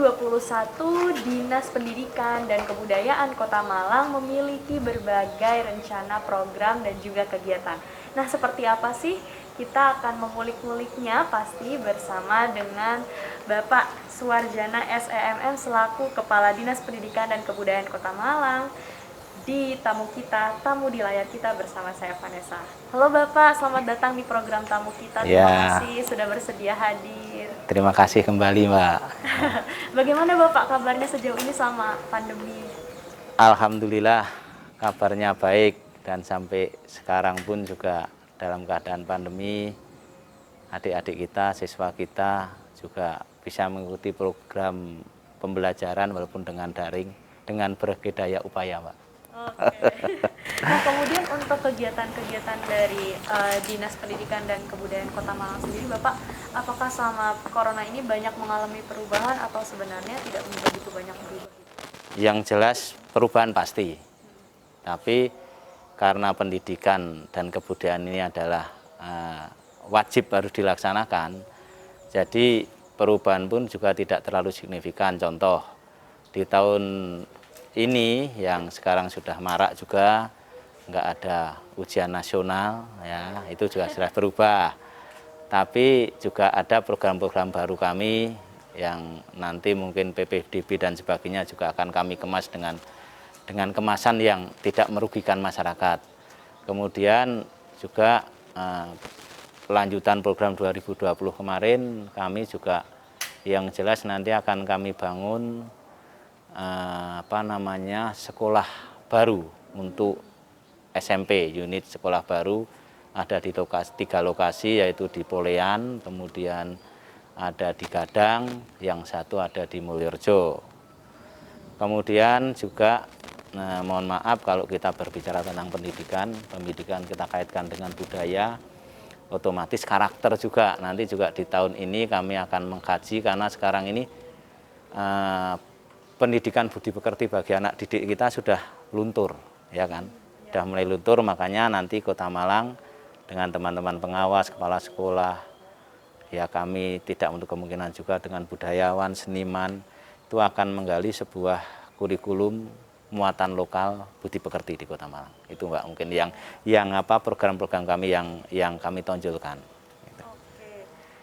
2021, Dinas Pendidikan dan Kebudayaan Kota Malang memiliki berbagai rencana program dan juga kegiatan. Nah, seperti apa sih? Kita akan mengulik-nguliknya pasti bersama dengan Bapak Suwarjana SEMM selaku Kepala Dinas Pendidikan dan Kebudayaan Kota Malang. Di tamu di layar kita bersama saya Vanessa. Halo Bapak, selamat datang di program tamu kita. Terima kasih sudah bersedia hadir. Terima kasih kembali Mbak. Bagaimana Bapak kabarnya sejauh ini selama pandemi? Alhamdulillah kabarnya baik dan sampai sekarang pun juga dalam keadaan pandemi adik-adik kita, siswa kita juga bisa mengikuti program pembelajaran walaupun dengan daring dengan berbagai daya upaya Mbak. Oke. Nah, kemudian untuk kegiatan-kegiatan dari Dinas Pendidikan dan Kebudayaan Kota Malang sendiri, Bapak, apakah selama corona ini banyak mengalami perubahan atau sebenarnya tidak begitu banyak berubah? Yang jelas perubahan pasti, tapi karena pendidikan dan kebudayaan ini adalah wajib harus dilaksanakan, jadi perubahan pun juga tidak terlalu signifikan. Contoh, di tahun ini yang sekarang sudah marak juga nggak ada ujian nasional, ya itu juga sudah berubah. Tapi juga ada program-program baru kami yang nanti mungkin PPDB dan sebagainya juga akan kami kemas dengan kemasan yang tidak merugikan masyarakat. Kemudian juga pelanjutan program 2020 kemarin kami juga yang jelas nanti akan kami bangun sekolah baru untuk SMP, unit sekolah baru ada di 3 lokasi, yaitu di Polean, kemudian ada di Gadang, yang satu ada di Mulyorejo. Kemudian juga mohon maaf kalau kita berbicara tentang pendidikan kita kaitkan dengan budaya, otomatis karakter juga. Nanti juga di tahun ini kami akan mengkaji karena sekarang ini pendidikan budi pekerti bagi anak didik kita sudah luntur, ya kan? Sudah mulai luntur, makanya nanti Kota Malang dengan teman-teman pengawas, kepala sekolah, ya kami tidak untuk kemungkinan juga dengan budayawan, seniman, itu akan menggali sebuah kurikulum muatan lokal budi pekerti di Kota Malang. Itu Mbak mungkin yang program-program kami yang kami tonjolkan.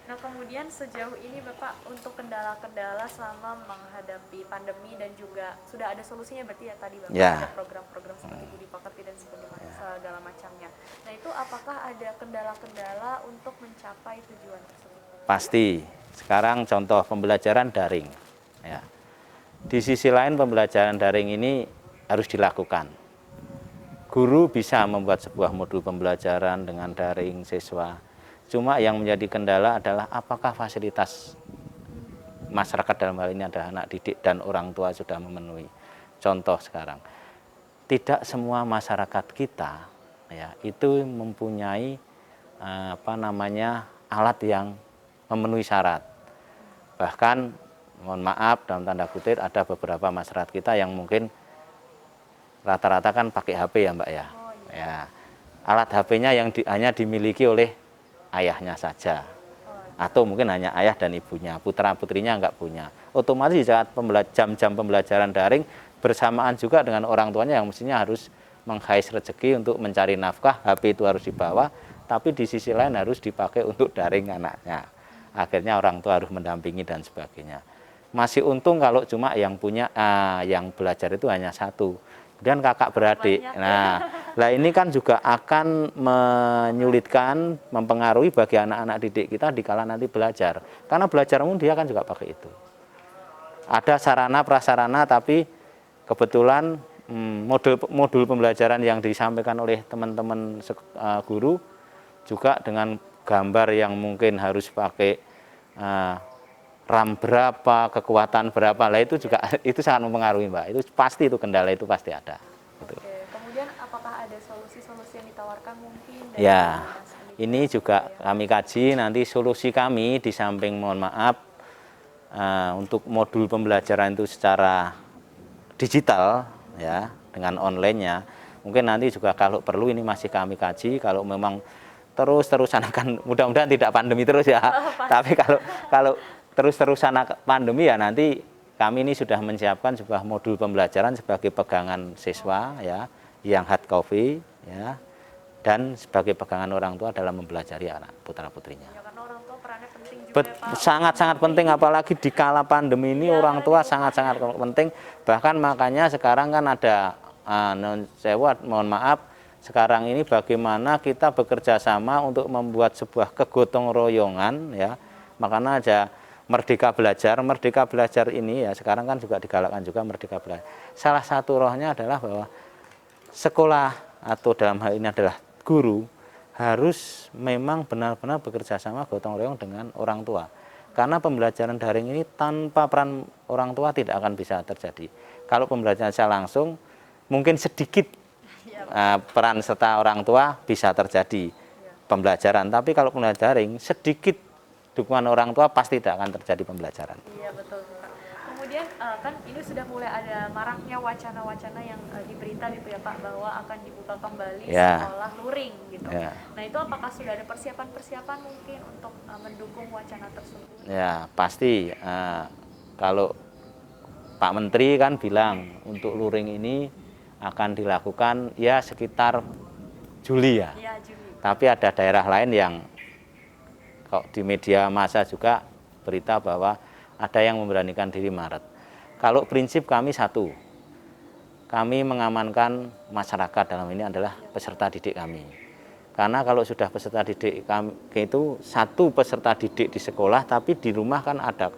Nah, kemudian sejauh ini Bapak untuk kendala-kendala selama menghadapi pandemi dan juga sudah ada solusinya berarti ya tadi Bapak ada program-program seperti budi pekerti dan segala macamnya. Nah, itu apakah ada kendala-kendala untuk mencapai tujuan tersebut? Pasti. Sekarang contoh pembelajaran daring. Ya. Di sisi lain pembelajaran daring ini harus dilakukan. Guru bisa membuat sebuah modul pembelajaran dengan daring siswa. Cuma yang menjadi kendala adalah apakah fasilitas masyarakat dalam hal ini adalah anak didik dan orang tua sudah memenuhi. Contoh sekarang, tidak semua masyarakat kita ya itu mempunyai alat yang memenuhi syarat. Bahkan mohon maaf dalam tanda kutip ada beberapa masyarakat kita yang mungkin rata-rata kan pakai HP ya Mbak ya. Ya. Alat HP-nya yang hanya dimiliki oleh ayahnya saja, atau mungkin hanya ayah dan ibunya, putra-putrinya enggak punya. Otomatis saat jam-jam pembelajaran daring bersamaan juga dengan orang tuanya yang mestinya harus mengais rezeki untuk mencari nafkah, HP itu harus dibawa, tapi di sisi lain harus dipakai untuk daring anaknya. Akhirnya orang tua harus mendampingi dan sebagainya. Masih untung kalau cuma yang punya yang belajar itu hanya satu. Kemudian kakak beradik. Nah ini kan juga akan menyulitkan, mempengaruhi bagi anak-anak didik kita dikala nanti belajar. Karena belajar umum dia kan juga pakai itu. Ada sarana prasarana, tapi kebetulan modul pembelajaran yang disampaikan oleh teman-teman guru juga dengan gambar yang mungkin harus pakai RAM berapa, kekuatan berapa, lah itu juga itu sangat mempengaruhi Mbak. Itu pasti, itu kendala itu pasti ada. Oke. Kemudian apakah ada solusi-solusi yang ditawarkan mungkin? Ya, ini juga kami kaji nanti solusi kami di samping mohon maaf untuk modul pembelajaran itu secara digital ya dengan online-nya. Mungkin nanti juga kalau perlu ini masih kami kaji kalau memang terus-terusan akan mudah-mudahan tidak pandemi terus ya. Tapi kalau terus-terusan pandemi ya nanti kami ini sudah menyiapkan sebuah modul pembelajaran sebagai pegangan siswa ya, yang hard copy ya, dan sebagai pegangan orang tua dalam mempelajari anak putra-putrinya. Ya, karena orang tua perannya penting juga ya, Pak. Sangat-sangat penting, apalagi di kala pandemi ini Ya, orang tua sangat-sangat penting. Bahkan makanya sekarang kan ada mohon maaf, sekarang ini bagaimana kita bekerja sama untuk membuat sebuah kegotong royongan ya. Makanya ada Merdeka Belajar. Merdeka Belajar ini ya sekarang kan juga digalakkan juga Merdeka Belajar. Salah satu rohnya adalah bahwa sekolah atau dalam hal ini adalah guru harus memang benar-benar bekerja sama gotong royong dengan orang tua. Karena pembelajaran daring ini tanpa peran orang tua tidak akan bisa terjadi. Kalau pembelajaran secara langsung mungkin sedikit peran serta orang tua bisa terjadi pembelajaran. Tapi kalau pembelajaran daring sedikit dukungan orang tua pasti tidak akan terjadi pembelajaran. Iya betul Pak. Kemudian kan ini sudah mulai ada maraknya wacana-wacana yang di berita gitu ya Pak, bahwa akan dibuka kembali sekolah luring gitu. Nah itu apakah sudah ada persiapan-persiapan mungkin untuk mendukung wacana tersebut? Ya pasti. Kalau Pak Menteri kan bilang untuk luring ini akan dilakukan ya sekitar Juli ya. Iya Juli. Tapi ada daerah lain yang kok di media massa juga berita bahwa ada yang memberanikan diri Maret. Kalau prinsip kami satu, kami mengamankan masyarakat, dalam ini adalah peserta didik kami. Karena kalau sudah peserta didik kami itu satu peserta didik di sekolah, tapi di rumah kan ada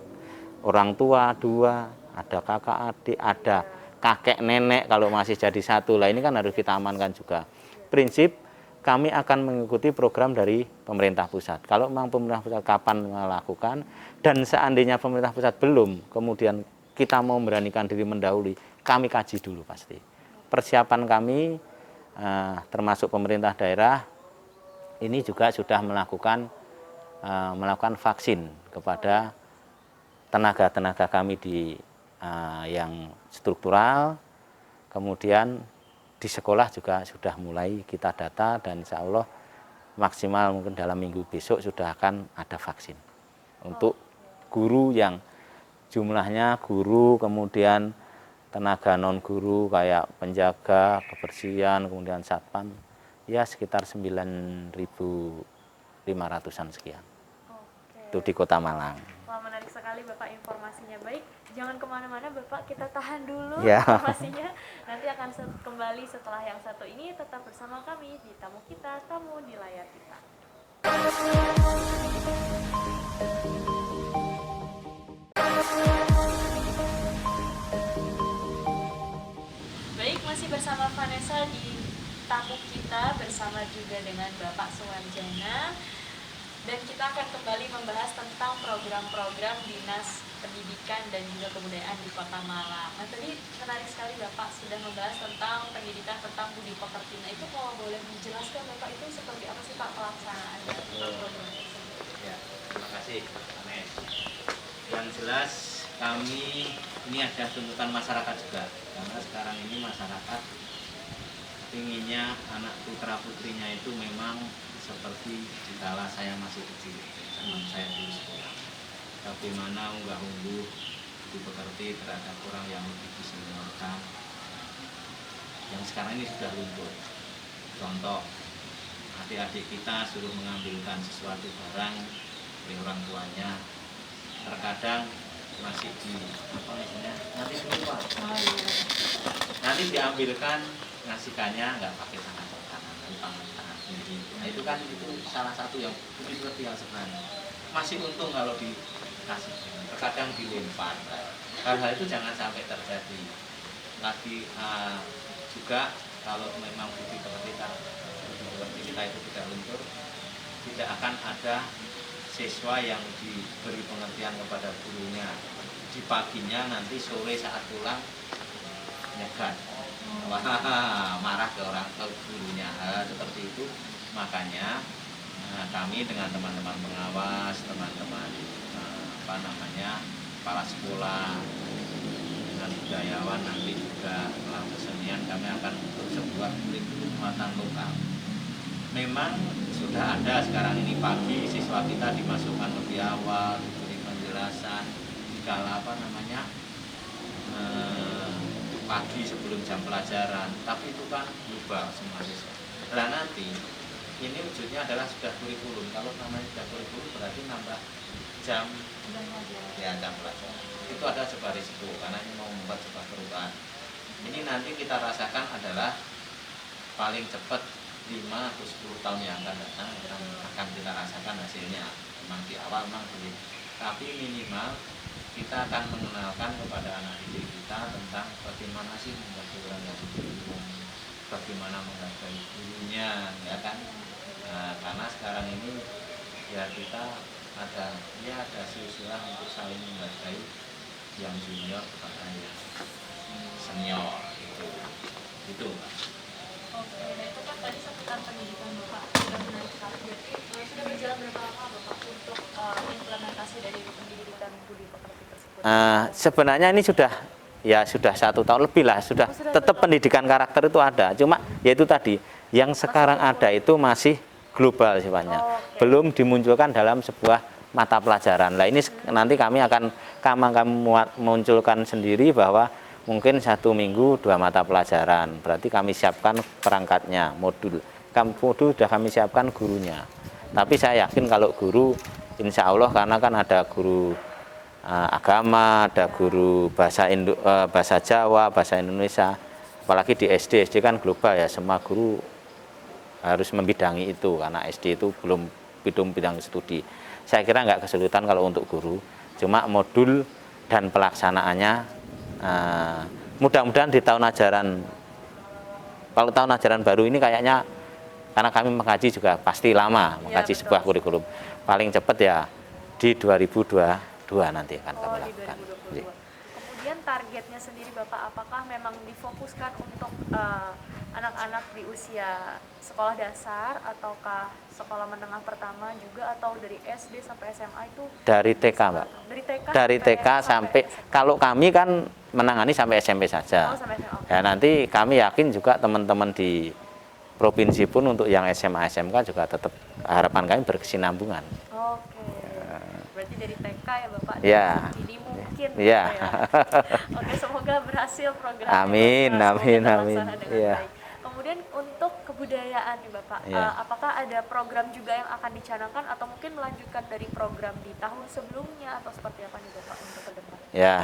orang tua dua, ada kakak adik, ada kakek nenek kalau masih jadi satu. Lah ini kan harus kita amankan juga. Prinsip kami akan mengikuti program dari pemerintah pusat. Kalau memang pemerintah pusat kapan melakukan, dan seandainya pemerintah pusat belum, kemudian kita mau memberanikan diri mendahului, kami kaji dulu pasti. Persiapan kami, termasuk pemerintah daerah, ini juga sudah melakukan vaksin kepada tenaga-tenaga kami yang struktural, kemudian di sekolah juga sudah mulai kita data dan insya Allah maksimal mungkin dalam minggu besok sudah akan ada vaksin untuk guru yang jumlahnya guru, kemudian tenaga non guru kayak penjaga, kebersihan, kemudian satpam ya sekitar 9.500-an sekian. Itu di Kota Malang. Wah, menarik sekali Bapak informasinya. Baik, jangan kemana-mana Bapak, kita tahan dulu ya. Informasinya. Nanti akan kembali setelah yang satu ini. Tetap bersama kami di Tamu Kita, Tamu di Layar Kita. Baik, masih bersama Vanessa di Tamu Kita, bersama juga dengan Bapak Suwarjana. Dan kita akan kembali membahas tentang program-program Dinas Pendidikan dan juga Kebudayaan di Kota Malang. Nah, tadi menarik sekali Bapak sudah membahas tentang pendidikan, tentang budi pekerti. Nah, itu kalau boleh dijelaskan Bapak, itu seperti apa sih Pak pelaksanaan program tersebut? Ya, terima kasih Anes. Yang jelas kami ini ada tuntutan masyarakat juga, karena sekarang ini masyarakat inginnya anak putra putrinya itu memang seperti dikala saya masih kecil, zaman saya dulu sekolah. Bagaimana unggah-ungguh dipekerti terhadap orang yang lebih diseniorkan, yang sekarang ini sudah luntur. Contoh, adik-adik kita suruh mengambilkan sesuatu barang dari orang tuanya, terkadang masih di apa misalnya nanti lupa, nanti diambilkan ngasihkannya nggak pakai tangan kanan, tangan kiri. Nah itu kan itu salah satu yang begitu yang sebenarnya masih untung kalau dikasih, terkadang dilempar. Hal-hal itu jangan sampai terjadi lagi. Juga kalau memang budi pekerti kita itu tidak luntur, tidak akan ada siswa yang diberi pengertian kepada gurunya di paginya, nanti sore saat pulang nyegat, marah ke gurunya, seperti itu. Makanya kami dengan teman-teman pengawas, teman-teman kepala sekolah, dengan budayawan, nanti juga dalam kesenian kami akan untuk sebuah kurikulum muatan lokal. Memang sudah ada sekarang ini pagi siswa kita dimasukkan lebih awal, diberi penjelasan dikala eh, pagi sebelum jam pelajaran, tapi itu kan berubah semua siswa. Nah nanti ini wujudnya adalah sudah kurikulum. Kalau namanya sudah kurikulum berarti nambah jam jam pelajaran. Itu ada sebuah risiko karena ini mau membuat sebuah perubahan. Ini nanti kita rasakan adalah paling cepat 5 atau 10 tahun yang akan datang akan kita rasakan hasilnya. Memang di awal memang sulit, tapi minimal kita akan mengenalkan kepada anak didik kita tentang bagaimana sih membuat program yang kurikulum, bagaimana menghargai gurunya, ya kan? Nah, karena sekarang ini ya kita ada silsilah untuk saling menghargai yang junior kepada yang senior itu. Oke, nah itu kan tadi seputar pendidikan Bapak sudah menarik sekali. Jadi sudah berjalan berapa lama Bapak untuk implementasi dari pendidikan budi pekerti tersebut? Sebenarnya ini sudah 1 tahun lebih lah, sudah tetap pendidikan karakter itu ada. Cuma yaitu tadi yang sekarang ada itu masih global sifatnya, belum dimunculkan dalam sebuah mata pelajaran. Nah ini nanti kami akan munculkan sendiri bahwa mungkin 1 minggu 2 mata pelajaran. Berarti kami siapkan perangkatnya, modul sudah kami siapkan gurunya. Tapi saya yakin kalau guru, insya Allah karena kan ada guru agama, ada guru bahasa Jawa, bahasa Indonesia. Apalagi di SD kan global ya, semua guru harus membidangi itu karena SD itu belum bidang studi. Saya kira nggak kesulitan kalau untuk guru, cuma modul dan pelaksanaannya mudah-mudahan di tahun ajaran, kalau tahun ajaran baru ini kayaknya karena kami mengkaji juga pasti lama mengkaji sebuah kurikulum, paling cepat ya di 2022 nanti akan kami lakukan. Kemudian targetnya sendiri Bapak, apakah memang difokuskan untuk anak-anak di usia sekolah dasar ataukah sekolah menengah pertama juga, atau dari SD sampai SMA itu? Dari TK Mbak. Dari TK sampai kalau kami kan menangani sampai SMP saja. Ya nanti kami yakin juga teman-teman di provinsi pun untuk yang SMA SMK juga tetap harapan kami berkesinambungan. Oke. Berarti dari TK ya Bapak. Ya. Ini mungkin. Ya. Oke, semoga berhasil programnya. Amin. Ya. Kemudian untuk kebudayaan nih Bapak, apakah ada program juga yang akan dicanangkan atau mungkin melanjutkan dari program di tahun sebelumnya atau seperti apa nih Bapak untuk ke depan? Ya,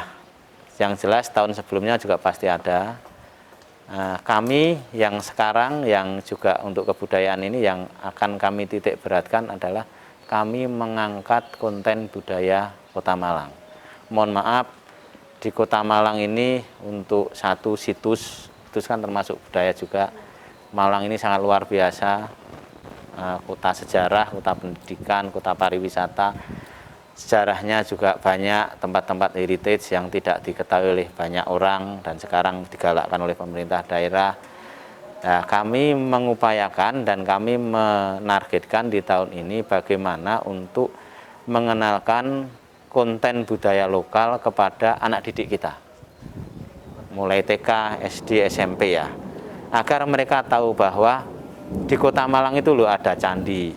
yang jelas tahun sebelumnya juga pasti ada. Kami yang sekarang yang juga untuk kebudayaan ini yang akan kami titik beratkan adalah kami mengangkat konten budaya Kota Malang. Mohon maaf, di Kota Malang ini untuk satu situs kan termasuk budaya juga. Malang ini sangat luar biasa, kota sejarah, kota pendidikan, kota pariwisata. Sejarahnya juga banyak tempat-tempat heritage yang tidak diketahui oleh banyak orang dan sekarang digalakkan oleh pemerintah daerah. Nah, kami mengupayakan dan kami menargetkan di tahun ini bagaimana untuk mengenalkan konten budaya lokal kepada anak didik kita. Mulai TK, SD, SMP ya. Agar mereka tahu bahwa di Kota Malang itu loh ada candi.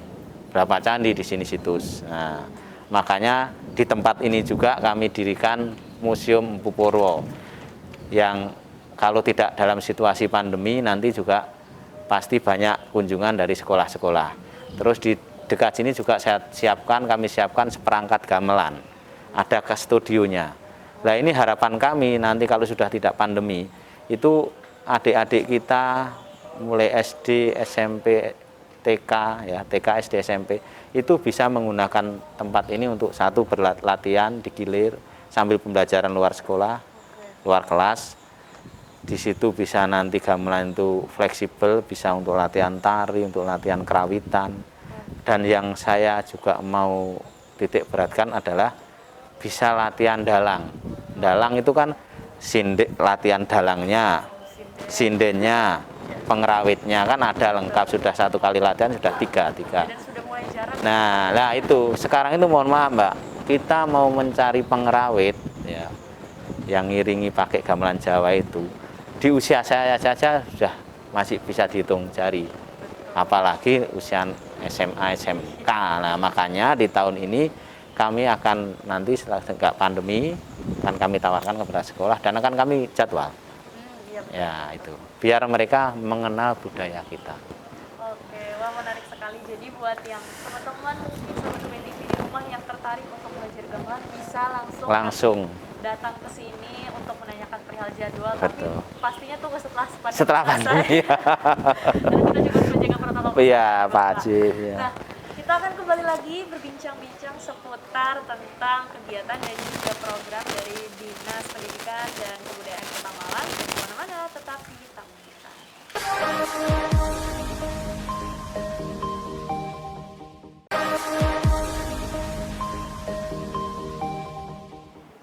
Berapa candi di sini situs. Nah, makanya di tempat ini juga kami dirikan Museum Mpu Purwo yang kalau tidak dalam situasi pandemi nanti juga pasti banyak kunjungan dari sekolah-sekolah. Terus di dekat sini juga kami siapkan seperangkat gamelan, ada ke studionya. Nah ini harapan kami nanti kalau sudah tidak pandemi itu adik-adik kita mulai SD, SMP, TK ya, TK, SD, SMP itu bisa menggunakan tempat ini untuk satu berlatihan di Gilir sambil pembelajaran luar sekolah, luar kelas. Di situ bisa nanti gamelan itu fleksibel, bisa untuk latihan tari, untuk latihan kerawitan. Dan yang saya juga mau titik beratkan adalah bisa latihan dalang. Dalang itu kan latihan dalangnya, sindennya, pengrawitnya kan ada lengkap, sudah 1 kali latihan sudah tiga. Nah itu sekarang itu mohon maaf Mbak, kita mau mencari pengrawit ya, yang ngiringi pakai gamelan Jawa itu di usia saya saja sudah masih bisa dihitung jari, apalagi usia SMA SMK. Nah makanya di tahun ini kami akan nanti setelah pandemi akan kami tawarkan kepada sekolah dan akan kami jadwal. Iya, Ya itu, biar mereka mengenal budaya kita. Oke, wah menarik sekali. Jadi buat yang teman-teman mungkin Sobat Umi TV di rumah yang tertarik untuk belajar gamelan bisa langsung datang ke sini untuk menanyakan perihal jadwal. Betul. Tapi pastinya tunggu setelah Setelah pandemi. Karena kita juga harus menjaga protokol Iya, kesehatan, Pak Haji. Ya. Nah, kita akan kembali lagi berbincang-bincang seputar tentang kegiatan dan juga program dari Dinas Pendidikan dan Kebudayaan Kota Malang. Jangan kemana-mana, tetap di Tamu Kita.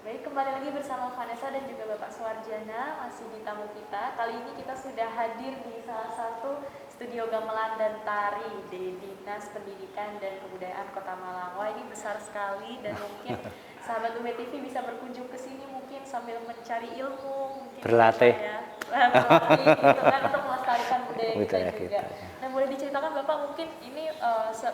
Baik, kembali lagi bersama Vanessa dan juga Bapak Suwarjana masih di Tamu Kita. Kali ini kita sudah hadir di salah satu studio gamelan dan tari di Dinas Pendidikan dan Kebudayaan Kota Malang. Wah, ini besar sekali dan mungkin sahabat Umi TV bisa berkunjung ke sini mungkin sambil mencari ilmu, mungkin Berlatih. Ya. Berlatih gitu kan untuk melestarikan budaya kita Budaya juga. kita. Nah, boleh diceritakan Bapak mungkin ini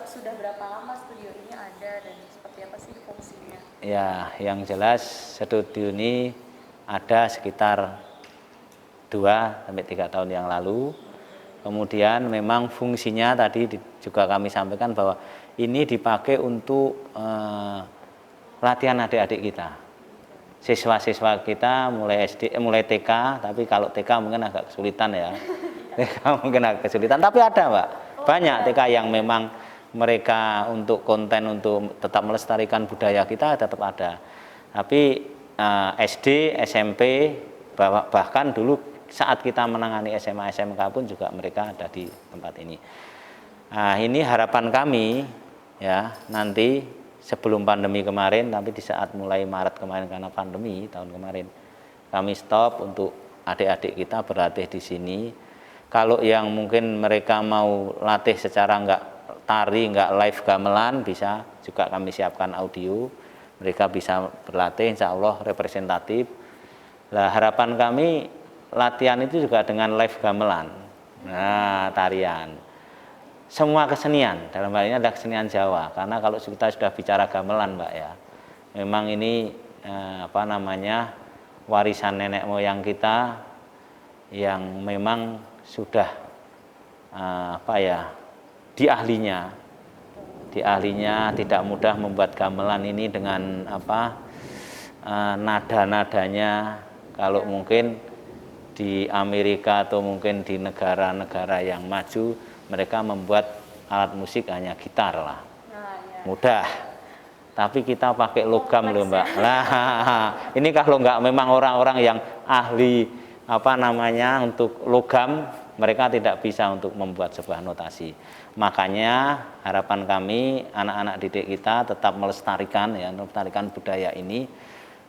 sudah berapa lama studio ini ada dan seperti apa sih fungsinya? Ya, yang jelas studio ini ada sekitar 2-3 tahun yang lalu. Kemudian memang fungsinya tadi juga kami sampaikan bahwa ini dipakai untuk latihan adik-adik kita. Siswa-siswa kita mulai SD, mulai TK, tapi kalau TK mungkin agak kesulitan ya. TK mungkin agak kesulitan, tapi ada Mbak. Banyak TK yang memang mereka untuk konten untuk tetap melestarikan budaya kita tetap ada. Tapi SD, SMP, bahkan dulu saat kita menangani SMA, SMK pun juga mereka ada di tempat ini. Nah, ini harapan kami ya nanti sebelum pandemi kemarin, tapi di saat mulai Maret kemarin karena pandemi tahun kemarin, kami stop untuk adik-adik kita berlatih di sini. Kalau yang mungkin mereka mau latih secara enggak tari, enggak live gamelan, bisa juga kami siapkan audio. Mereka bisa berlatih, insya Allah representatif. Nah, harapan kami latihan itu juga dengan live gamelan. Nah, tarian. Semua kesenian, dalam hal ini ada kesenian Jawa. Karena kalau kita sudah bicara gamelan, Mbak ya, memang ini warisan nenek moyang kita yang memang sudah diahlinya tidak mudah membuat gamelan ini dengan nada-nadanya. Kalau mungkin di Amerika atau mungkin di negara-negara yang maju, mereka membuat alat musik hanya gitar lah, mudah. Tapi kita pakai logam loh Mbak. Nah, ini kalau nggak memang orang-orang yang ahli untuk logam, mereka tidak bisa untuk membuat sebuah notasi. Makanya harapan kami anak-anak didik kita tetap melestarikan budaya ini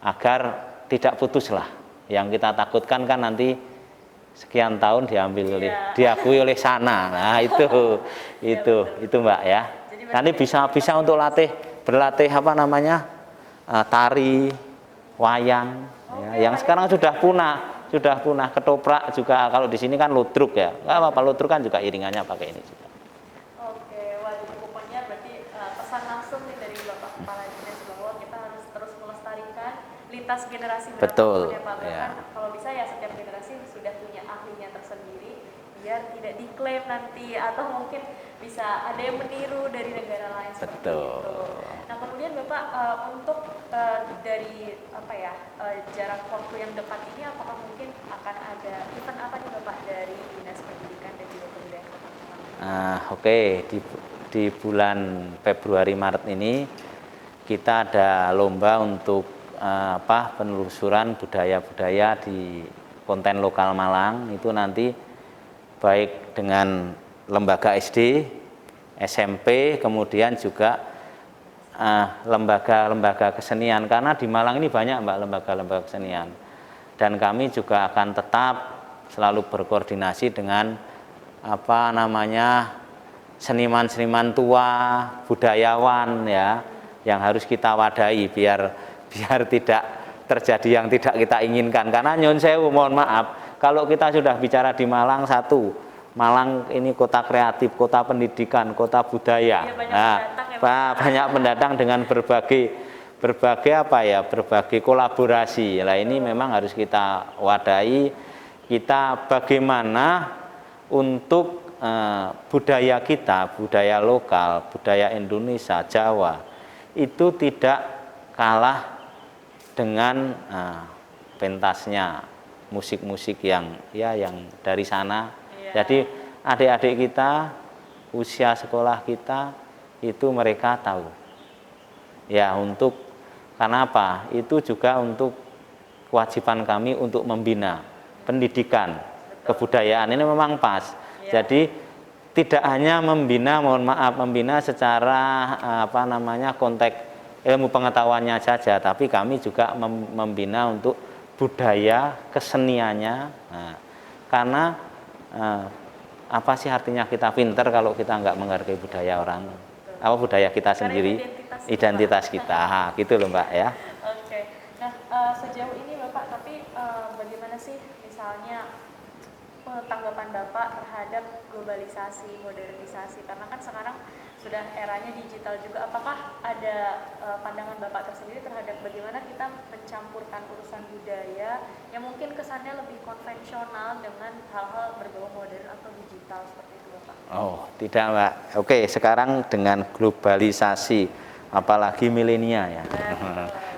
agar tidak putus lah. Yang kita takutkan kan nanti sekian tahun diakui oleh sana. Nah, itu Mbak ya. Nanti bisa untuk berlatih tari, wayang ya, yang sekarang sudah punah, ketoprak juga. Kalau di sini kan ludruk ya, nggak apa-apa, ludruk kan juga iringannya pakai ini juga. Oke, waduh, pokoknya berarti pesan langsung nih dari Bapak Kepala Dinas bahwa kita harus terus melestarikan lintas generasi berapapun. Betul, ya Pak. ya. Kalau bisa ya setiap generasi sudah punya ahlinya tersendiri biar tidak diklaim nanti atau mungkin bisa ada yang meniru dari negara lain seperti Betul. itu. Nah, kemudian Bapak untuk dari jarak waktu yang dekat ini apakah mungkin akan ada event apa nih Bapak dari Dinas Pendidikan dan juga Kebudayaan Kota Malang? Oke, di bulan Februari Maret ini kita ada lomba untuk penelusuran budaya-budaya di konten lokal Malang. Itu nanti baik dengan lembaga SD, SMP, kemudian juga lembaga-lembaga kesenian, karena di Malang ini banyak Mbak lembaga-lembaga kesenian, dan kami juga akan tetap selalu berkoordinasi dengan seniman-seniman tua, budayawan ya, yang harus kita wadahi biar tidak terjadi yang tidak kita inginkan. Karena nyun sewu, mohon maaf, kalau kita sudah bicara di Malang, Malang ini kota kreatif, kota pendidikan, kota budaya. Ya, banyak pendatang banyak pendatang dengan berbagai berbagai apa ya, berbagai kolaborasi. Lah ini memang harus kita wadahi, kita bagaimana untuk budaya kita, budaya lokal, budaya Indonesia, Jawa itu tidak kalah dengan pentasnya musik-musik yang dari sana. Jadi adik-adik kita, usia sekolah kita itu mereka tahu. Ya, karena apa? Itu juga untuk kewajiban kami untuk membina pendidikan kebudayaan ini memang pas. Jadi tidak hanya membina secara konteks ilmu pengetahuannya saja, tapi kami juga membina untuk budaya keseniannya. Nah, karena apa sih artinya kita pinter kalau kita nggak menghargai budaya orang, budaya kita sendiri, identitas kita, gitu loh Mbak ya. Oke. Nah, sejauh ini Bapak, tapi bagaimana sih misalnya tanggapan Bapak terhadap globalisasi, modernisasi? Karena kan sekarang sudah eranya digital juga. Apakah ada pandangan Bapak tersendiri terhadap bagaimana kita mencampurkan urusan budaya yang mungkin kesannya lebih konvensional dengan hal-hal berbau modern atau digital seperti itu Bapak? Oh, tidak Mbak. Oke, sekarang dengan globalisasi, apalagi milenial ya.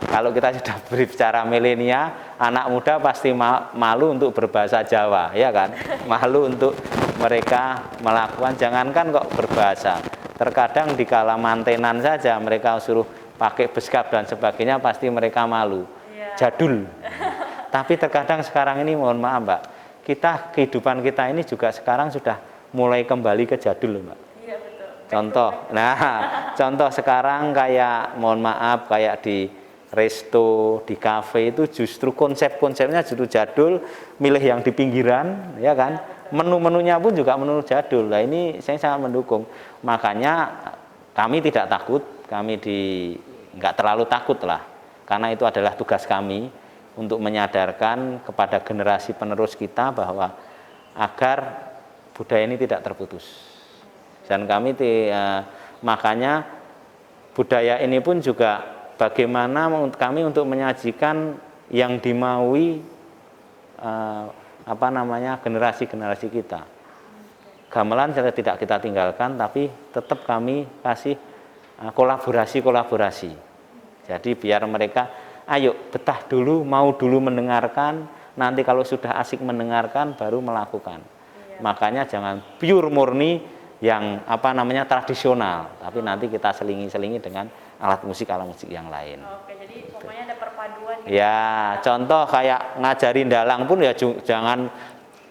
Kalau kita sudah berbicara milenial, anak muda pasti malu untuk berbahasa Jawa, ya kan? Malu untuk mereka melakukan, jangankan kok berbahasa. Terkadang di kala mantenan saja mereka suruh pakai beskap dan sebagainya, pasti mereka malu. Jadul. Tapi terkadang sekarang ini, mohon maaf Mbak, kehidupan kita ini juga sekarang sudah mulai kembali ke jadul Mbak. Iya betul. Contoh sekarang kayak, mohon maaf, kayak di resto, di kafe itu justru konsep-konsepnya justru jadul, milih yang di pinggiran, ya kan? Menu-menunya pun juga menu jadul. Nah ini saya sangat mendukung. Makanya kami tidak takut, nggak terlalu takut lah, karena itu adalah tugas kami untuk menyadarkan kepada generasi penerus kita bahwa agar budaya ini tidak terputus. Dan makanya budaya ini pun juga bagaimana kami untuk menyajikan yang dimaui generasi-generasi kita. Gamelan tidak kita tinggalkan, tapi tetap kami kasih kolaborasi. Jadi biar mereka ayo betah dulu, mau dulu mendengarkan, nanti kalau sudah asik mendengarkan baru melakukan. Makanya jangan pure murni yang tradisional, tapi nanti kita selingi dengan alat musik yang lain. Oke, jadi pokoknya ada perpaduan gitu. Ya, contoh kayak ngajarin dalang pun ya jangan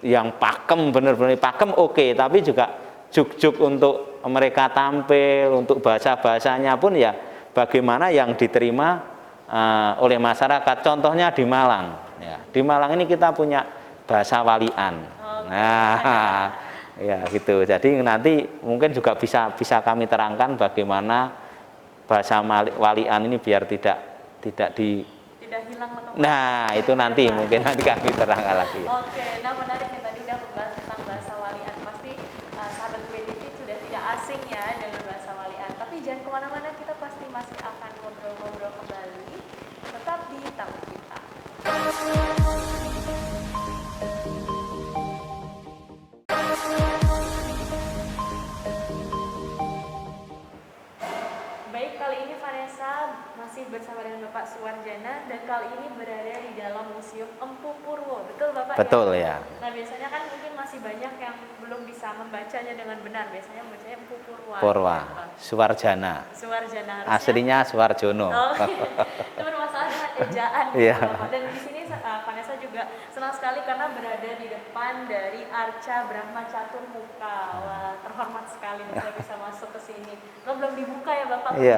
yang pakem, bener-bener pakem oke, tapi juga juk-juk untuk mereka tampil, untuk bahasa-bahasanya pun ya bagaimana yang diterima oleh masyarakat. Contohnya di Malang. Ya, di Malang ini kita punya bahasa walian. Nah, ya gitu. Jadi nanti mungkin juga bisa kami terangkan bagaimana bahasa walian ini biar tidak hilang atau Nah, itu nanti mungkin kami terangkan lagi. Oke, nah menarik ya, tadi udah membahas tentang bahasa walian. Pasti sahabat BDV sudah tidak asing ya dengan bahasa walian. Tapi jangan kemana-mana, kita pasti masih akan ngobrol-ngobrol kembali. Tetap di tamu kita. Baik, kali ini Vanessa masih bersama dengan Bapak Suwarjana dan kali ini berada di dalam Museum Empu Purwo. Betul Bapak? Betul ya. Nah biasanya kan mungkin masih banyak yang belum bisa membacanya dengan benar. Biasanya membacanya Empu Purwa. Purwa, Suwarjana. Suwarjana. Aslinya Suwarjono. Oh, itu bermasalah dengan ejaan. Iya. Dan di sini Vanessa juga senang sekali karena berada di depan dari Arca Brahma Catur Muka. Wah, terhormat sekali bisa masuk ke sini. Belum dibuka ya Bapak? Iya.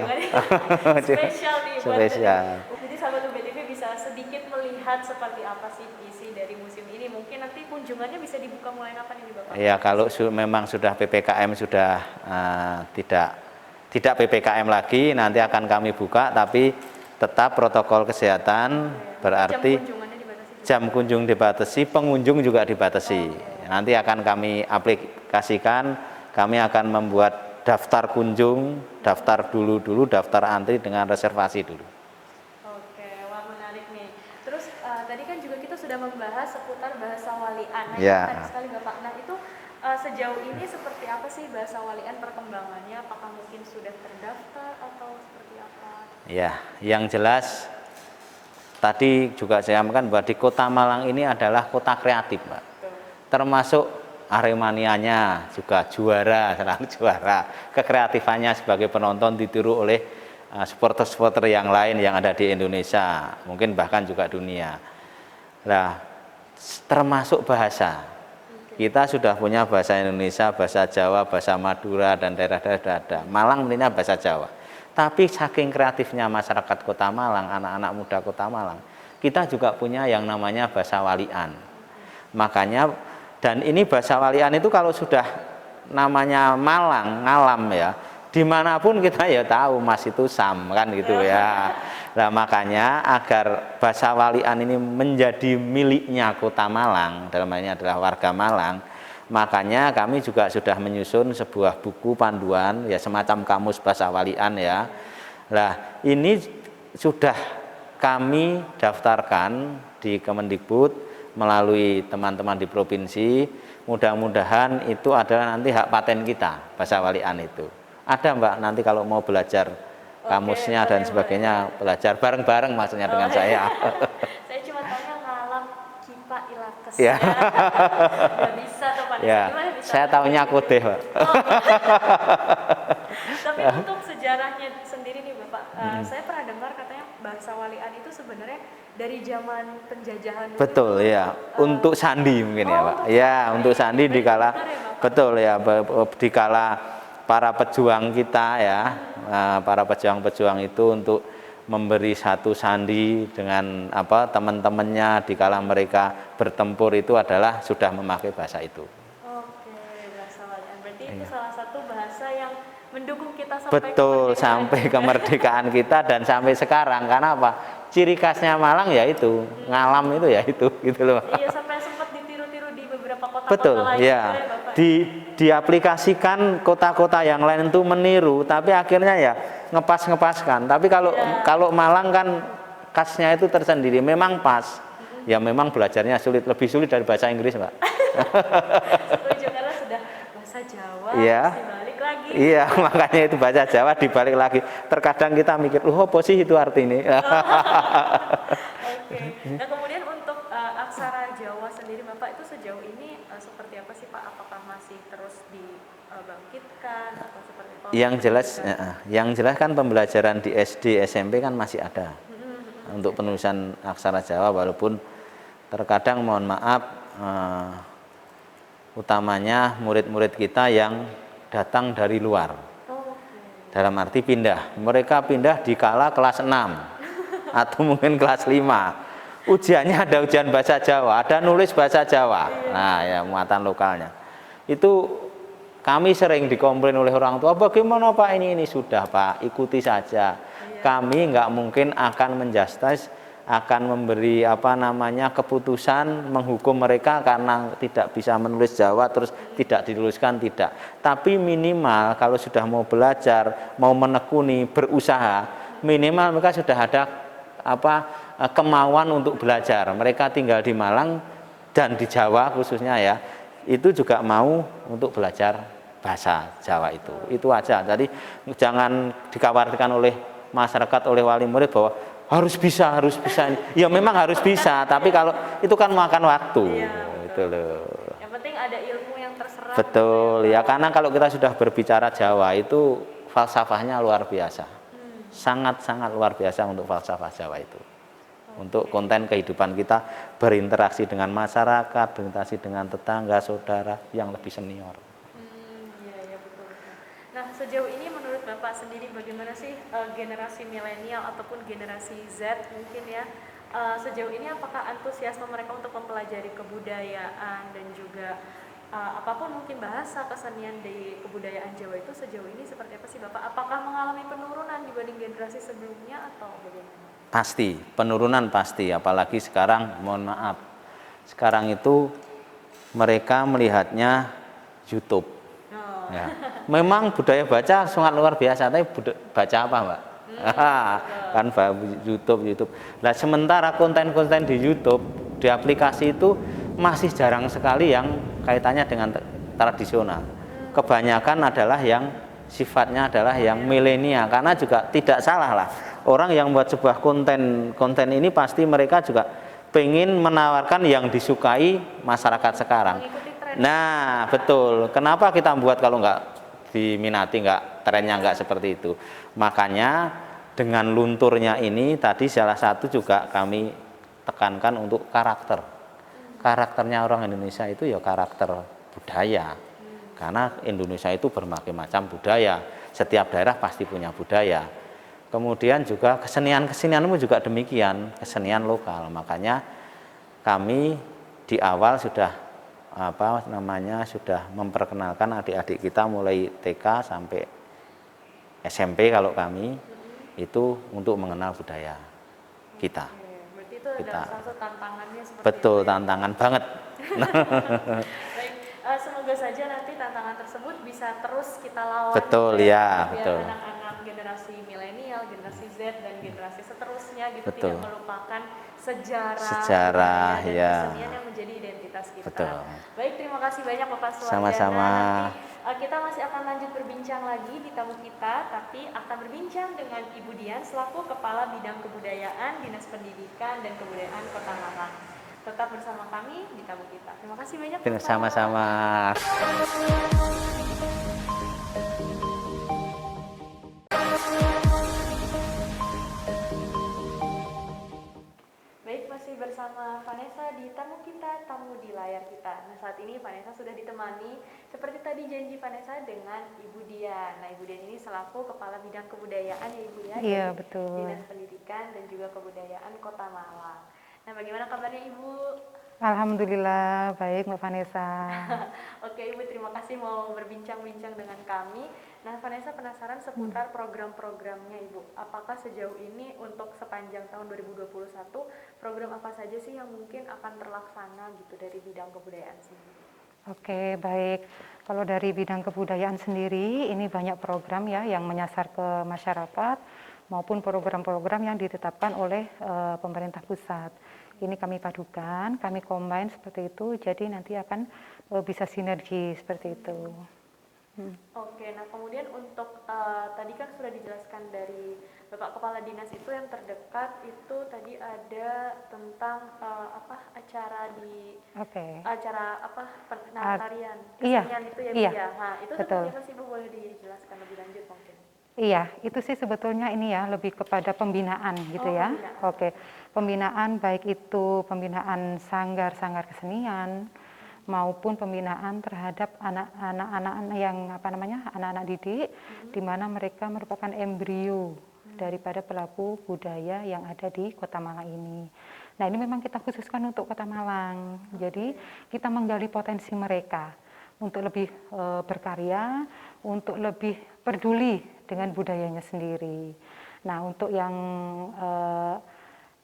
Spesial nih. Spesial. Jadi sahabat UBTV bisa sedikit melihat seperti apa sih isi dari museum ini. Mungkin nanti kunjungannya bisa dibuka mulai kapan ini Bapak? Ya, kalau memang sudah PPKM sudah tidak PPKM lagi, nanti akan kami buka, tapi tetap protokol kesehatan, berarti jam kunjung dibatasi, pengunjung juga dibatasi. Nanti akan kami aplikasikan, kami akan membuat daftar kunjung, daftar dulu, daftar antri dengan reservasi dulu. Walian. Nah, Ya. itu menarik sekali Bapak. Nah, itu sejauh ini seperti apa sih bahasa Walian perkembangannya? Apakah mungkin sudah terdaftar atau seperti apa? Ya, yang jelas tadi juga saya sampaikan bahwa di Kota Malang ini adalah kota kreatif, Mbak. Termasuk Aremanianya juga juara, selalu juara. Kekreatifannya sebagai penonton ditiru oleh supporter-supporter yang lain yang ada di Indonesia, mungkin bahkan juga dunia. Nah, termasuk bahasa. Kita sudah punya bahasa Indonesia, bahasa Jawa, bahasa Madura, dan daerah-daerah ada. Malang punya bahasa Jawa. Tapi saking kreatifnya masyarakat Kota Malang, anak-anak muda Kota Malang, kita juga punya yang namanya bahasa Walian. Makanya, dan ini bahasa Walian itu kalau sudah namanya Malang, ngalam ya, dimanapun kita ya tahu Mas itu Sam kan gitu ya. Nah makanya agar bahasa Walian ini menjadi miliknya Kota Malang, dalam hal ini adalah warga Malang, makanya kami juga sudah menyusun sebuah buku panduan ya, semacam kamus bahasa Walian ya. Nah ini sudah kami daftarkan di Kemendikbud melalui teman-teman di provinsi. Mudah-mudahan itu adalah nanti hak paten kita, bahasa Walian itu. Ada Mbak nanti kalau mau belajar kamusnya dan sebagainya, belajar bareng-bareng maksudnya dengan saya. Saya cuma tanya ngalam kipa ilakes. Ya. Nggak bisa tuh Pak. Ya, Gimana bisa? saya tahunya kode, Pak. Tapi untuk sejarahnya sendiri nih Bapak, saya pernah dengar katanya bahasa Walian itu sebenarnya dari zaman penjajahan dulu. Betul ya, untuk sandi mungkin ya Pak. Ya, untuk sandi dikala betul ya, dikala para pejuang kita ya, para pejuang-pejuang itu untuk memberi satu sandi dengan apa teman-temannya dikala mereka bertempur itu adalah sudah memakai bahasa itu. Oke, bahasa Walian. Berarti itu salah satu bahasa yang mendukung kita sampai Betul, sampai kemerdekaan kita dan sampai sekarang. Karena apa? Ciri khasnya Malang ya itu, ngalam itu ya itu gitu loh. Iya, sampai sempat ditiru-tiru di beberapa kota-kota Betul, lain ya. juga ya, Bapak. Diaplikasikan kota-kota yang lain itu meniru, tapi akhirnya ya ngepas-ngepaskan. Tapi kalau Malang kan khasnya itu tersendiri, memang pas. Ya memang belajarnya sulit, lebih sulit dari bahasa Inggris, Mbak. Setuju, karena sudah bahasa Jawa, Iya. dibalik lagi. Iya, makanya itu bahasa Jawa dibalik lagi. Terkadang kita mikir, apa sih itu artinya? Oke. Nah kemudian untuk aksara Jawa sendiri Bapak itu sejauh ini seperti apa sih Pak? Apakah masih terus dibangkitkan atau seperti apa? Yang jelas kan pembelajaran di SD, SMP kan masih ada untuk penulisan aksara Jawa, walaupun terkadang mohon maaf utamanya murid-murid kita yang datang dari luar. Dalam arti pindah. Mereka pindah di kala kelas 6 atau mungkin kelas 5. Ujiannya ada ujian bahasa Jawa, ada nulis bahasa Jawa. Nah, ya muatan lokalnya. Itu kami sering dikomplain oleh orang tua, bagaimana Pak ini sudah Pak, ikuti saja. Kami nggak mungkin akan menjustice, akan memberi keputusan menghukum mereka karena tidak bisa menulis Jawa terus tidak diluluskan, tidak. Tapi minimal kalau sudah mau belajar, mau menekuni, berusaha, minimal mereka sudah ada kemauan untuk belajar. Mereka tinggal di Malang dan di Jawa khususnya ya, itu juga mau untuk belajar bahasa Jawa itu aja. Jadi jangan dikhawatirkan oleh masyarakat, oleh wali murid bahwa harus bisa. Ya memang harus bisa, tapi kalau itu kan makan waktu. Itu loh. Yang penting ada ilmu yang terserap. Betul ya, karena kalau kita sudah berbicara Jawa itu falsafahnya luar biasa. Sangat-sangat luar biasa untuk falsafah Jawa itu. Untuk konten kehidupan kita, berinteraksi dengan masyarakat, berinteraksi dengan tetangga, saudara yang lebih senior. Iya, betul. Nah, sejauh ini menurut Bapak sendiri bagaimana sih generasi milenial ataupun generasi Z mungkin ya, sejauh ini apakah antusiasme mereka untuk mempelajari kebudayaan dan juga apapun mungkin bahasa kesenian di kebudayaan Jawa itu sejauh ini seperti apa sih Bapak? Apakah mengalami penurunan dibanding generasi sebelumnya atau bagaimana? Pasti, penurunan pasti, apalagi sekarang mohon maaf. Sekarang itu mereka melihatnya YouTube. Ya. Memang budaya baca sangat luar biasa, tapi baca apa Mbak? Kan YouTube. Nah sementara konten-konten di YouTube, di aplikasi itu masih jarang sekali yang kaitannya dengan tradisional. Kebanyakan adalah yang sifatnya adalah yang milenial, karena juga tidak salah lah. Orang yang buat sebuah konten ini pasti mereka juga pengen menawarkan yang disukai masyarakat sekarang. Nah, betul. Kenapa kita buat kalau nggak diminati, nggak trennya nggak seperti itu? Makanya dengan lunturnya ini tadi salah satu juga kami tekankan untuk karakternya orang Indonesia itu ya karakter budaya, karena Indonesia itu berbagai macam budaya, setiap daerah pasti punya budaya. Kemudian juga kesenianmu juga demikian, kesenian lokal. Makanya kami di awal sudah sudah memperkenalkan adik-adik kita mulai TK sampai SMP kalau kami itu untuk mengenal budaya kita. Berarti itu adalah salah satu tantangannya seperti Betul, itu ya? tantangan banget. Baik, semoga saja nanti tantangan tersebut bisa terus kita lawan. Betul gitu ya, biar betul. anak-anak generasi milenial, generasi Z dan generasi seterusnya gitu Betul. tidak melupakan sejarah Sejarah, budaya, dan ya. kesenian yang menjadi identitas kita. Betul. Baik, terima kasih banyak Bapak Suwarjana. Sama-sama. Nanti kita masih akan lanjut berbincang lagi di tamu kita, tapi akan berbincang dengan Ibu Dian selaku Kepala Bidang Kebudayaan Dinas Pendidikan dan Kebudayaan Kota Malang. Tetap bersama kami di tamu kita. Terima kasih banyak. Sama-sama. Baik, masih bersama Vanessa di tamu kita, tamu di layar kita. Nah, saat ini Vanessa sudah ditemani seperti tadi janji Vanessa dengan Ibu Dian. Nah, Ibu Dian ini selaku Kepala Bidang Kebudayaan ya Ibu ya. Iya, betul. Dinas Pendidikan dan juga Kebudayaan Kota Malang. Nah, bagaimana kabarnya Ibu? Alhamdulillah, baik Mbak Vanessa. Oke Ibu, terima kasih mau berbincang-bincang dengan kami. Nah, Vanessa penasaran seputar program-programnya Ibu. Apakah sejauh ini untuk sepanjang tahun 2021, program apa saja sih yang mungkin akan terlaksana gitu dari bidang kebudayaan sendiri? Oke, baik. Kalau dari bidang kebudayaan sendiri, ini banyak program ya yang menyasar ke masyarakat maupun program-program yang ditetapkan oleh pemerintah pusat. Ini kami padukan, kami combine seperti itu, jadi nanti akan bisa sinergi seperti itu. Oke, nah kemudian untuk tadi kan sudah dijelaskan dari Bapak Kepala Dinas itu yang terdekat itu tadi ada tentang acara di acara tarian kesenian itu ya Bu ya. Nah, itu seperti apa sih Bu, boleh dijelaskan lebih lanjut mungkin? Iya, itu sih sebetulnya ini ya lebih kepada pembinaan gitu ya. Pembinaan. Oke, pembinaan baik itu pembinaan sanggar-sanggar kesenian maupun pembinaan terhadap anak-anak yang anak-anak didik, di mana mereka merupakan embrio daripada pelaku budaya yang ada di Kota Malang ini. Nah, ini memang kita khususkan untuk Kota Malang. Jadi kita menggali potensi mereka untuk lebih berkarya, untuk lebih peduli dengan budayanya sendiri. Nah, untuk yang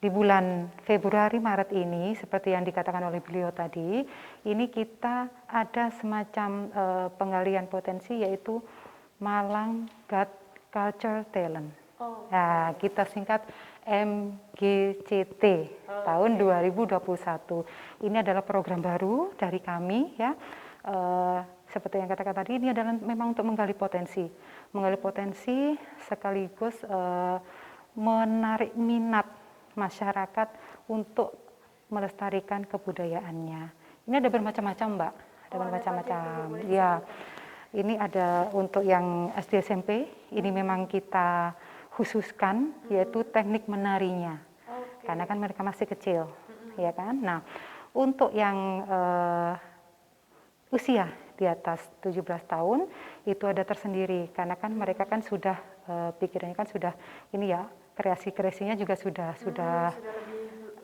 di bulan Februari Maret ini, seperti yang dikatakan oleh beliau tadi, ini kita ada semacam penggalian potensi, yaitu Malang Got Culture Talent. Nah, kita singkat MGCT tahun 2021. Ini adalah program baru dari kami ya. Seperti yang katakan tadi, ini adalah memang untuk menggali potensi sekaligus menarik minat masyarakat untuk melestarikan kebudayaannya. Ini ada bermacam-macam, Mbak. Ada bermacam-macam. Ya, ini ada untuk yang SD SMP. Ini memang kita khususkan, yaitu teknik menarinya. Karena kan mereka masih kecil, ya kan. Nah, untuk yang usia di atas 17 tahun itu ada tersendiri, karena kan mereka kan sudah pikirannya kan sudah ini ya, kreasinya juga sudah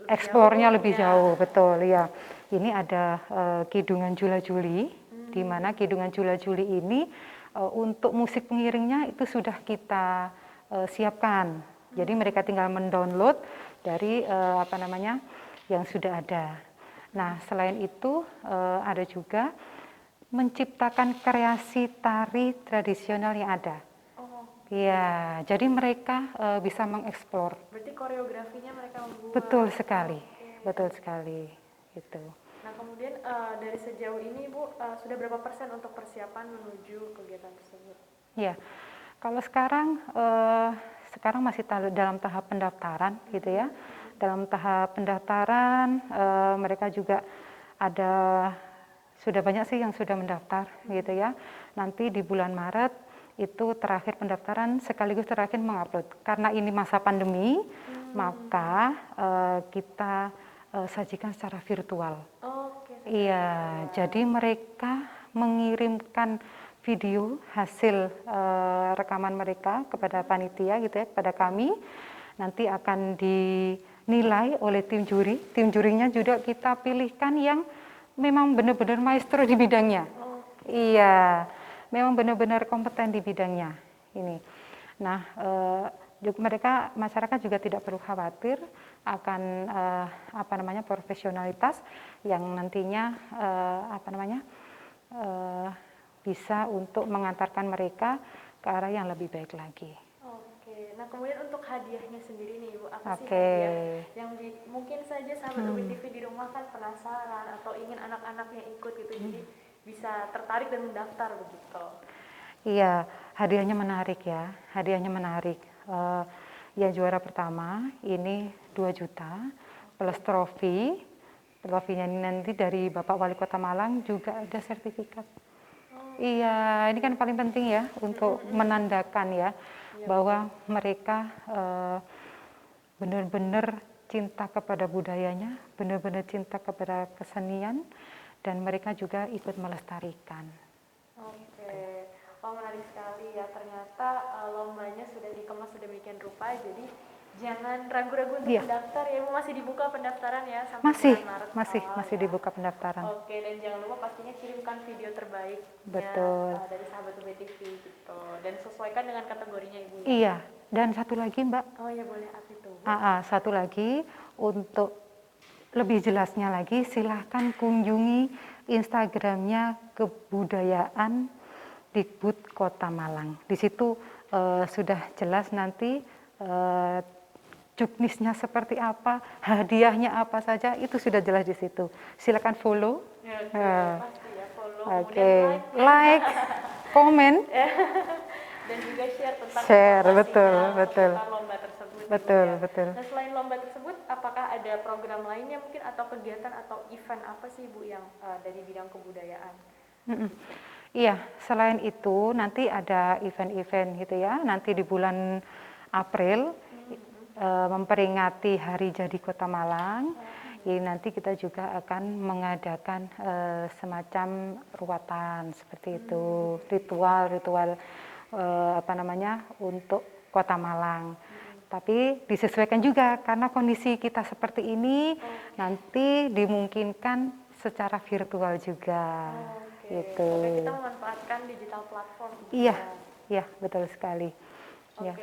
eksplornya lebih jauh, betul ya. Ini ada Kidungan Jula Juli, di mana Kidungan Jula Juli ini untuk musik pengiringnya itu sudah kita siapkan. Jadi mereka tinggal mendownload dari yang sudah ada. Nah, selain itu ada juga menciptakan kreasi tari tradisional yang ada. Ya, jadi mereka bisa mengeksplor. Berarti koreografinya mereka membuat. Betul sekali, betul sekali. Gitu. Nah, kemudian dari sejauh ini Ibu sudah berapa persen untuk persiapan menuju kegiatan tersebut? Ya, kalau sekarang masih dalam tahap pendaftaran gitu ya. Dalam tahap pendaftaran mereka juga ada sudah banyak sih yang sudah mendaftar gitu ya. Nanti di bulan Maret itu terakhir pendaftaran sekaligus terakhir mengupload. Karena ini masa pandemi, maka kita sajikan secara virtual. Oke. Iya, jadi mereka mengirimkan video hasil rekaman mereka kepada panitia gitu ya, kepada kami. Nanti akan dinilai oleh tim juri. Tim jurinya juga kita pilihkan yang memang benar-benar maestro di bidangnya. Iya, memang benar-benar kompeten di bidangnya ini. Nah, masyarakat juga tidak perlu khawatir akan profesionalitas yang nantinya bisa untuk mengantarkan mereka ke arah yang lebih baik lagi. Oke, nah kemudian untuk hadiahnya sendiri nih Ibu, apa sih Oke. hadiah yang mungkin saja sahabat Ubin TV di rumah kan penasaran atau ingin anak-anaknya ikut gitu, jadi bisa tertarik dan mendaftar begitu. Iya, hadiahnya menarik ya, hadiahnya menarik. Yang juara pertama ini 2 juta plus trofi. Trofinya ini nanti dari Bapak Wali Kota Malang juga ada sertifikat. Iya, ini kan paling penting ya untuk menandakan ya bahwa mereka benar-benar cinta kepada budayanya, benar-benar cinta kepada kesenian, dan mereka juga ikut melestarikan. Oke, oh menarik sekali ya, ternyata lombanya sudah dikemas sedemikian rupa, jadi jangan ragu-ragu untuk mendaftar ya, masih dibuka pendaftaran ya sampai bulan Maret. Masih dibuka pendaftaran. Oke, dan jangan lupa pastinya kirimkan video terbaik dari sahabat Ubin TV gitu, dan sesuaikan dengan kategorinya Ibu. Iya, dan satu lagi Mbak. Oh ya boleh, apa itu? Satu lagi untuk lebih jelasnya lagi silahkan kunjungi Instagramnya Kebudayaan Dikbud Kota Malang. Di situ sudah jelas nanti juknisnya seperti apa, hadiahnya apa saja, itu sudah jelas di situ. Silakan follow. Ya, pasti ya, follow, kemudian like, komen, dan juga share tentang betul. lomba tersebut. Betul. Nah, selain lomba tersebut, apakah ada program lainnya mungkin atau kegiatan atau event apa sih Bu yang dari bidang kebudayaan? Iya, selain itu nanti ada event-event gitu ya. Nanti di bulan April memperingati Hari Jadi Kota Malang. Ini nanti kita juga akan mengadakan semacam ruatan seperti itu, ritual untuk Kota Malang. Tapi disesuaikan juga karena kondisi kita seperti ini, nanti dimungkinkan secara virtual juga. Gitu. Oke, kita memanfaatkan digital platform. Iya, betul sekali. Oke. Ya.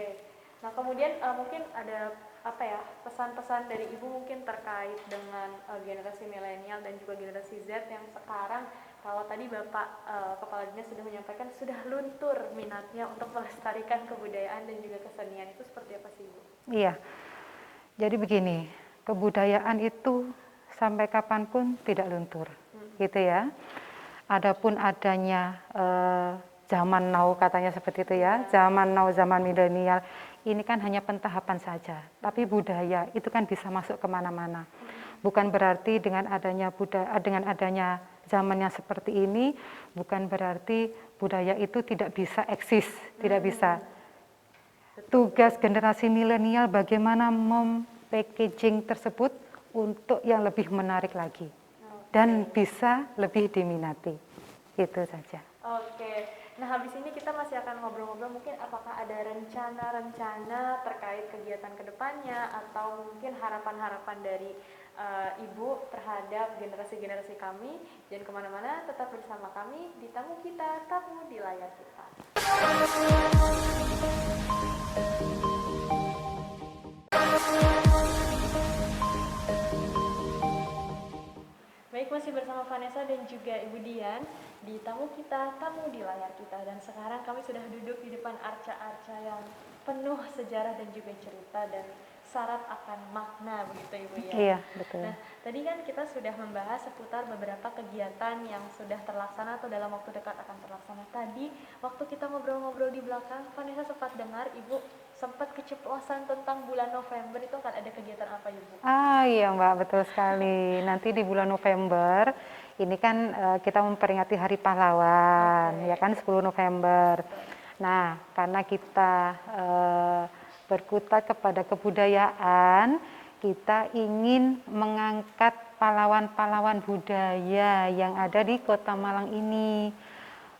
Nah, kemudian mungkin ada pesan-pesan dari Ibu mungkin terkait dengan generasi milenial dan juga generasi Z yang sekarang, kalau tadi Bapak Kepala Dinas sudah menyampaikan sudah luntur minatnya untuk melestarikan kebudayaan dan juga kesenian, itu seperti apa sih Ibu? Iya, jadi begini, kebudayaan itu sampai kapanpun tidak luntur, gitu ya. Adapun adanya zaman now katanya seperti itu ya, zaman now, zaman milenial, ini kan hanya pentahapan saja. Tapi budaya itu kan bisa masuk kemana-mana. Bukan berarti dengan adanya zaman yang seperti ini, bukan berarti budaya itu tidak bisa eksis, tidak bisa. Tugas generasi milenial bagaimana mem-packaging tersebut untuk yang lebih menarik lagi dan bisa lebih diminati. Itu saja. Oke. Nah, habis ini kita masih akan ngobrol-ngobrol mungkin apakah ada rencana-rencana terkait kegiatan kedepannya atau mungkin harapan-harapan dari Ibu terhadap generasi-generasi kami. Jangan kemana-mana, tetap bersama kami di Tamu Kita, Tamu di Layar Kita. Baik, masih bersama Vanessa dan juga Ibu Dian di Tamu Kita, Tamu di Layar Kita. Dan sekarang kami sudah duduk di depan arca-arca yang penuh sejarah dan juga cerita, dan syarat akan makna begitu Ibu ya. Iya, betul. Nah, tadi kan kita sudah membahas seputar beberapa kegiatan yang sudah terlaksana atau dalam waktu dekat akan terlaksana. Tadi waktu kita ngobrol-ngobrol di belakang, Vanessa sempat dengar Ibu sempat keceplosan tentang bulan November itu akan ada kegiatan apa Ibu? Ah iya Mbak, betul sekali. Nanti di bulan November, ini kan kita memperingati Hari Pahlawan, ya kan 10 November. Nah, karena kita berkutat kepada kebudayaan, kita ingin mengangkat pahlawan-pahlawan budaya yang ada di Kota Malang ini.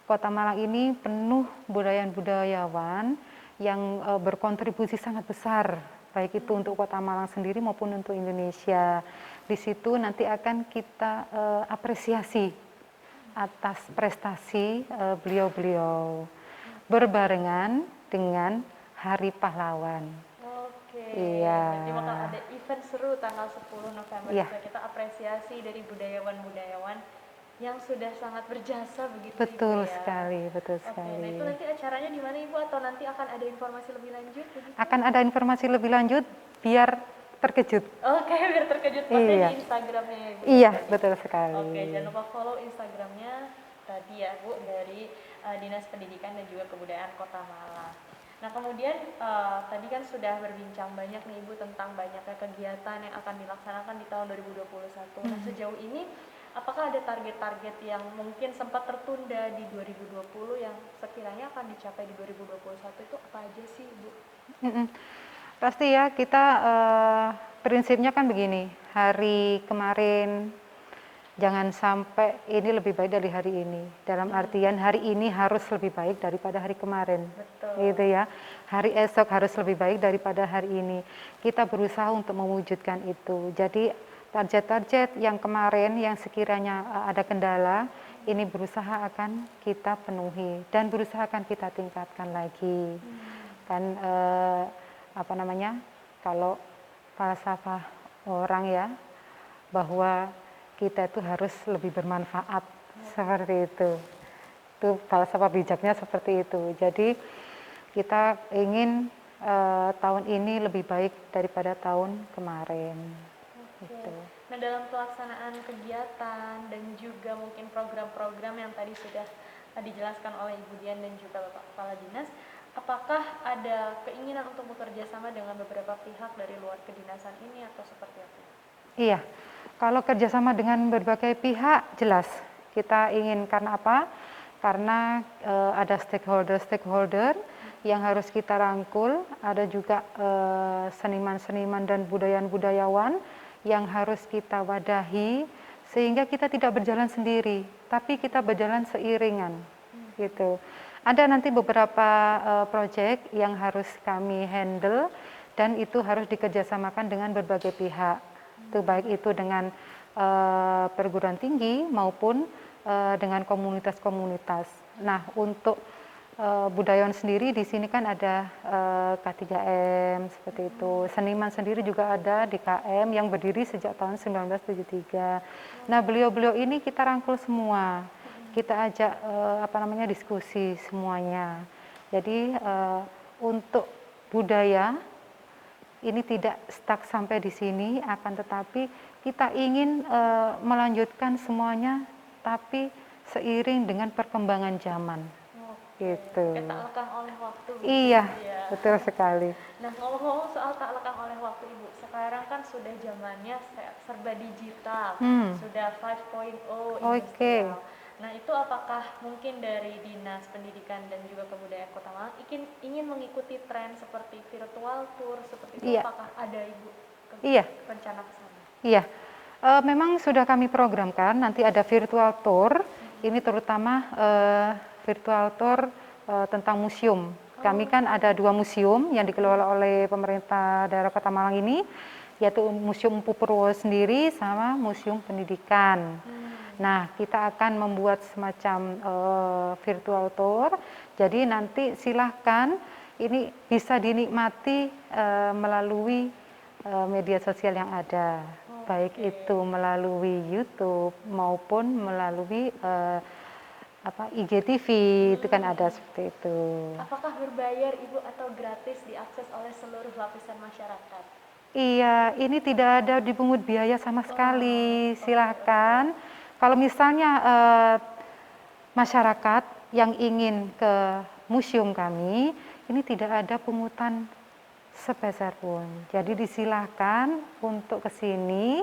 Kota Malang ini penuh budayawan yang berkontribusi sangat besar, baik itu untuk Kota Malang sendiri maupun untuk Indonesia. Di situ nanti akan kita apresiasi atas prestasi beliau-beliau berbarengan dengan Hari Pahlawan. Oke, Iya. berarti bakal ada event seru tanggal 10 November. Iya. Bisa kita apresiasi dari budayawan-budayawan yang sudah sangat berjasa begitu Betul Ibu ya. sekali, betul Oke, sekali. nah itu nanti acaranya di mana Ibu atau nanti akan ada informasi lebih lanjut begitu? Akan ada informasi lebih lanjut biar terkejut. Oke, biar terkejut pasti Iya. di Instagramnya ya Ibu. Iya, Tadi. betul sekali. Oke, jangan lupa follow Instagramnya tadi ya Bu dari Dinas Pendidikan dan juga Kebudayaan Kota Malang. Nah kemudian tadi kan sudah berbincang banyak nih Ibu tentang banyaknya kegiatan yang akan dilaksanakan di tahun 2021. Nah sejauh ini apakah ada target-target yang mungkin sempat tertunda di 2020 yang sekiranya akan dicapai di 2021 itu apa aja sih Ibu? Pasti ya, kita prinsipnya kan begini, hari kemarin jangan sampai ini lebih baik dari hari ini. Dalam artian hari ini harus lebih baik daripada hari kemarin. Betul. Gitu ya. Hari esok harus lebih baik daripada hari ini. Kita berusaha untuk mewujudkan itu. Jadi target-target yang kemarin yang sekiranya ada kendala, ini berusaha akan kita penuhi dan berusaha akan kita tingkatkan lagi. Kan apa namanya? Kalau falsafah orang ya, bahwa kita itu harus lebih bermanfaat, seperti itu. Itu falsafah bijaknya seperti itu. Jadi kita ingin tahun ini lebih baik daripada tahun kemarin. Gitu. Nah dalam pelaksanaan kegiatan dan juga mungkin program-program yang tadi sudah dijelaskan oleh Ibu Dian dan juga Bapak Kepala Dinas, apakah ada keinginan untuk bekerja sama dengan beberapa pihak dari luar kedinasan ini atau seperti apa? Iya, kalau kerjasama dengan berbagai pihak jelas kita ingin, karena apa? Karena ada stakeholder yang harus kita rangkul, ada juga seniman-seniman dan budayawan yang harus kita wadahi sehingga kita tidak berjalan sendiri, tapi kita berjalan seiringan, gitu. Ada nanti beberapa proyek yang harus kami handle dan itu harus dikerjasamakan dengan berbagai pihak. Itu baik itu dengan perguruan tinggi maupun dengan komunitas-komunitas. Nah, untuk budayawan sendiri di sini kan ada K3M seperti itu. Seniman sendiri juga ada di KM yang berdiri sejak tahun 1973. Nah, beliau-beliau ini kita rangkul semua. Kita ajak diskusi semuanya. Jadi untuk budaya ini tidak stuck sampai di sini, akan tetapi kita ingin melanjutkan semuanya, tapi seiring dengan perkembangan zaman. Gitu. Tak lekang oleh waktu. Iya, ya. betul sekali. Nah ngomong-ngomong soal tak lekang oleh waktu Ibu, sekarang kan sudah zamannya serba digital, sudah 5.0 industrial. Nah itu apakah mungkin dari Dinas Pendidikan dan juga Kebudayaan Kota Malang ingin mengikuti tren seperti virtual tour seperti itu? Iya. Apakah ada Ibu rencana ke sana? Iya, memang sudah kami programkan nanti ada virtual tour, ini terutama virtual tour tentang museum. Kami kan ada 2 museum yang dikelola oleh pemerintah daerah Kota Malang ini, yaitu Museum Empu Purwo sendiri sama Museum Pendidikan. Nah, kita akan membuat semacam virtual tour. Jadi nanti silahkan ini bisa dinikmati melalui media sosial yang ada, baik itu melalui YouTube maupun melalui IGTV, itu kan ada seperti itu. Apakah berbayar Ibu atau gratis diakses oleh seluruh lapisan masyarakat? Iya, ini tidak ada dipungut biaya sama sekali. Silakan. Kalau misalnya masyarakat yang ingin ke museum kami, ini tidak ada pungutan sepeser pun. Jadi disilahkan untuk ke sini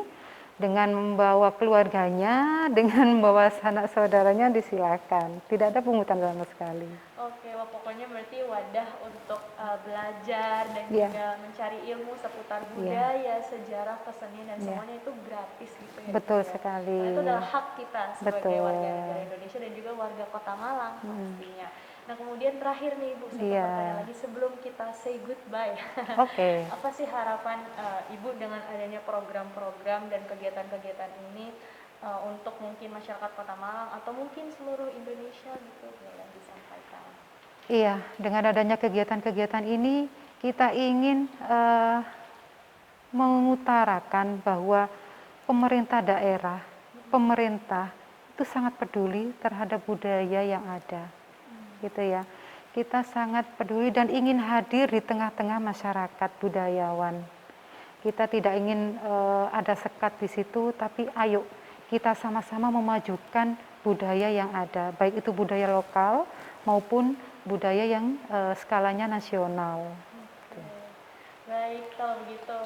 dengan membawa keluarganya, dengan membawa sanak saudaranya disilahkan. Tidak ada pungutan sama sekali. Oke, wah pokoknya berarti wadah untuk belajar dan Iya. juga mencari ilmu seputar Iya. budaya, sejarah, kesenian dan Iya. semuanya itu gratis gitu ya. Betul Ibu ya. sekali. Karena itu adalah hak kita sebagai Betul. warga negara Indonesia dan juga warga Kota Malang pastinya. Nah kemudian terakhir nih Ibu, saya Iya. bertanya lagi sebelum kita say goodbye. Oke. Apa sih harapan Ibu dengan adanya program-program dan kegiatan-kegiatan ini untuk mungkin masyarakat Kota Malang atau mungkin seluruh Indonesia gitu boleh disampaikan. Iya, dengan adanya kegiatan-kegiatan ini kita ingin mengutarakan bahwa pemerintah daerah, pemerintah itu sangat peduli terhadap budaya yang ada, gitu ya. Kita sangat peduli dan ingin hadir di tengah-tengah masyarakat budayawan. Kita tidak ingin ada sekat di situ, tapi ayo kita sama-sama memajukan budaya yang ada, baik itu budaya lokal maupun budaya yang skalanya nasional. Baik, kalau begitu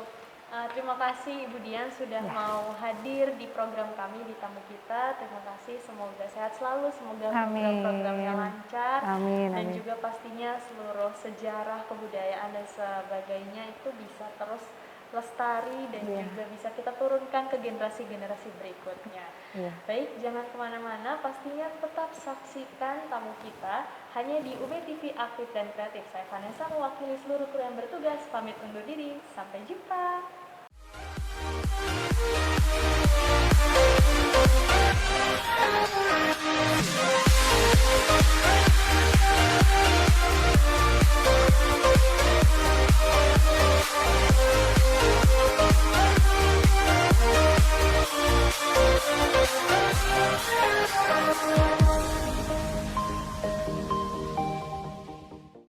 terima kasih Ibu Dian sudah mau hadir di program kami di Tamu Kita. Terima kasih, semoga sehat selalu, semoga program-programnya lancar. Amin, dan amin. juga pastinya seluruh sejarah, kebudayaan dan sebagainya itu bisa terus lestari dan juga bisa kita turunkan ke generasi-generasi berikutnya. Baik, jangan kemana-mana, pastinya tetap saksikan Tamu Kita hanya di UB TV Aktif dan Kreatif. Saya Vanessa mewakili seluruh kru yang bertugas, pamit undur diri, sampai jumpa.